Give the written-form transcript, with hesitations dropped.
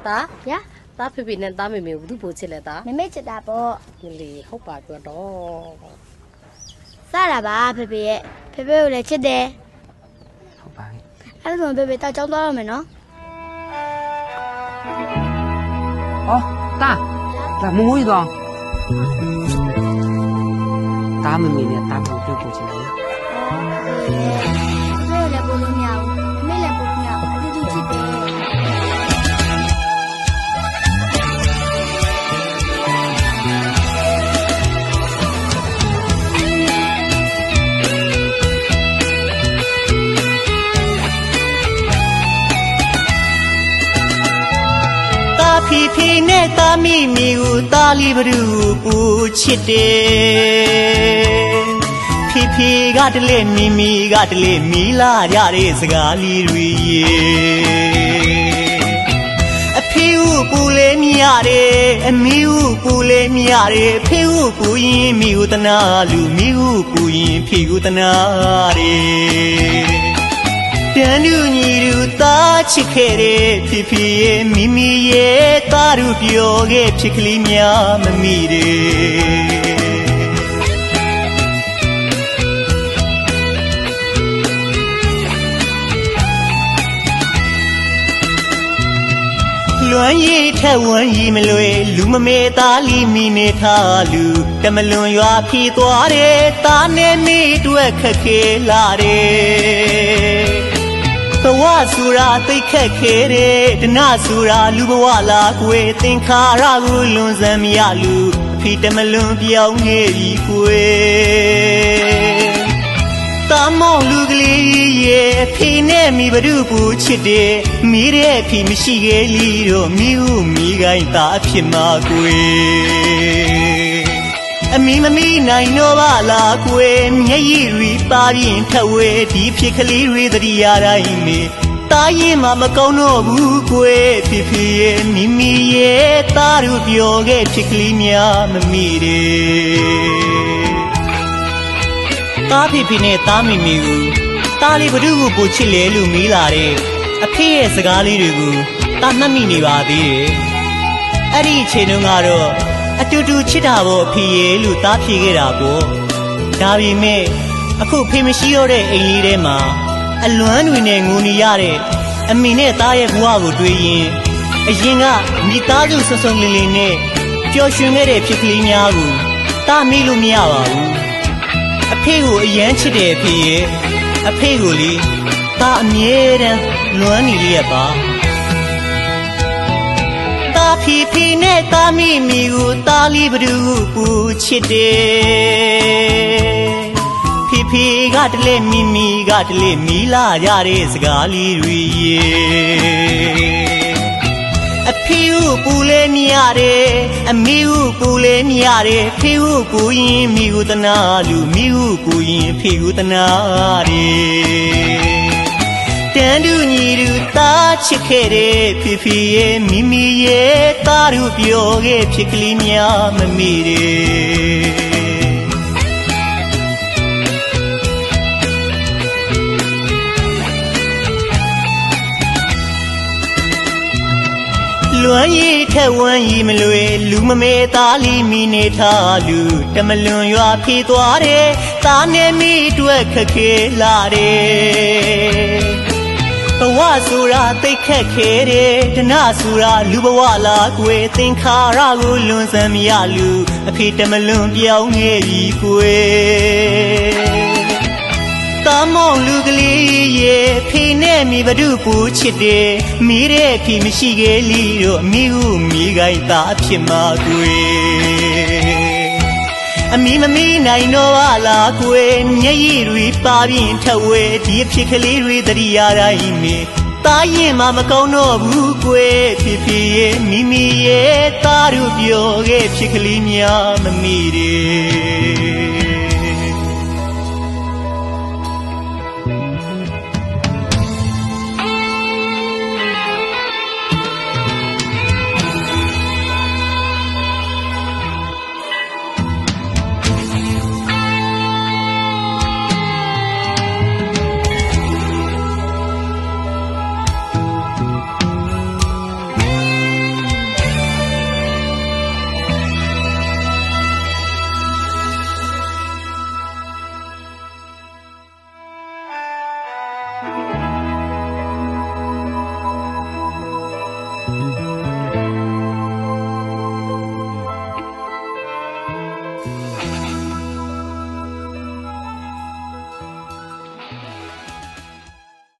Ta? Ya? Ta phải bị nên ta mình mình cũng bố chết lại ta. Mẹ chết đã bỏ. Lì không bà cửa đó. Sao là bà Pepe? Pepe lại chết đẻ. Không phải. Anh nói Pepe tao trong đó mà nó. Ồ, ta. Là mua gì đó? Ta mình nè, ta mình tiêu của chị này. Pepe là bố luôn nhau. Mẹ là bố nhau. Đi đi chết đẻ. Phi phi ne ta mi mi u ta li bru pu chite phi phi ga dle mi ga dle mi la ja re saga li rwi ye a phi u pu le mi ya re a mi u pu le mi ya re phi u pu yin mi u tana lu mi u pu yin phi u tana reပြန်လူညီလူသားချစ်ခဲ့တဲ့ဖြစ်ဖြစ်ရဲ့မိမိရဲ့သားတို့ပြောခဲ့ဖြစ်ကလေးများမမိတယ်လွမ်းရည်ထက်ဝမ်းရည်မလွယ်လူမမေသားလီမိနေထားလူတမလွန်ရွာဖြီးသွားတယ်သားနဲ့မိတွေ့ခက်ခဲလာတယ်ဘဝဆိုတာသိခက်ခဲတဲ့ဒနာဆိုတာလူဘဝလားကွယ်သင်္ခါရကိုလွန်စမ်းမရလူအဖေတမလွန်ပြောင်းနေပြီကွယ်တာမောင်လူကလေးရဲ့အဖေနဲ့မိဘတို့ကိုချစ်တယ်မိတဲ့အဖေမရှိခဲ့လီတော့မိဟုမိကိုင်းသားအဖြစ်မှာကွယ်အမီမမီနိုင်တော့ပါလားကွယ်မျက်ရည်တွေပါရင်ထဝဲဒီဖြစ်ကလေးတွေသတိရတိုင်းမေတာရင်မှမကောင်းတော့ဘူးကွယ်ဖြစ်ဖြစ်ရဲ့မိမိရဲ့သားတို့ပြောခဲ့ဖြစ်ကလေးများမမီတယ်သားဖြစ်ဖြစ်နဲ့သားမိမိကိုသားလေးဘ누구ကိုပို့ချစ်လဲလို့မေးလာတဲ့အဖေရဲ့စကားလေးတွေကိုသားမှတ်မိနေပါသေးတယ်အဲ့ဒီအချိန်တုန်းကတော့အတူတူချစ်တာပေါ့အဖေရဲ့လို့သားဖြေခဲ့တာပေါ့ဒါပေမဲ့အခုဖေမရှိတော့တဲ့အိမ်လေးထဲမှာအလွမ်းတွေနဲ့ငိုနေရတဲ့အမေနဲ့သားရဲ့ဘဝကိုတွေးရင်အရင်ကမိသားစုဆုံဆုံလင်းလင်းနဲ့ပျော်ရွှင်ခဲ့တဲ့ဖြစ်ကလေးများကိုသားမေ့လို့မရပါဘူးအဖေကိုအယမ်းချစ်တဲ့အဖေရဲ့အဖေကိုလေသားအမြဲတမ်းလွမ်းနေလျက်ပါဖီဖီနဲ့တာမီမီကိုတာလီဘဒူပူချစ်တယ်ဖီဖီကတလေမီမီကတလေမီလာရတဲ့စကားလေးတွေရေအဖေကိုပူလဲမြရတယ်အမေကိုပူလဲမြရတယ်ဖေကိုပူရင်မိကိုတနာလူမိကိုပူရင်ဖေကိုတနာတယ်တန်တူညီတူသားချစ်ခဲ့တဲ့ဖြစ်ဖြစ်ရဲ့မိမိရဲ့သားတို့ပြောခဲ့ဖြစ်ကလေးများမမိတယ်လွမ်းရည်ထက်ဝမ်းရည်မလွယ်လူမမေသားလီမိနေထားလူတမလွန်ရွာဖြီးသွားတယ်သားနဲ့မိတွေ့ခက်ခဲလာတယ်ဘဝဆိုတာသိခက်ခဲတယ်ဒနာဆိုတာလူဘဝလားကွယ်သင်္ခါရကိုလွန်စမ်းမရလူအဖေတမလွန်ပြောင်းနေပြီကွယ်တာမောင်လူကလေးရဲ့ဖေနဲ့မိဘတို့ကိုချစ်တယ်မိတဲ့အဖေမရှိခဲ့လီတော့မိဟုမိကိုင်းသားဖြစ်မှာကွယ်အမီမမီနိုင်တော့ပါလားကွယ်မျက်ရည်တွေပါပြင်ထဝဲဒီအဖြစ်ကလေးတွေသတိရတိုင်းမေတာရင်မှမကောင်းတော့ဘူးကွယ်ဖြစ်ဖြစ်ရဲ့မိမိရဲ့သားတို့ပြောခဲ့ဖြစ်ကလေးများမမီတယ်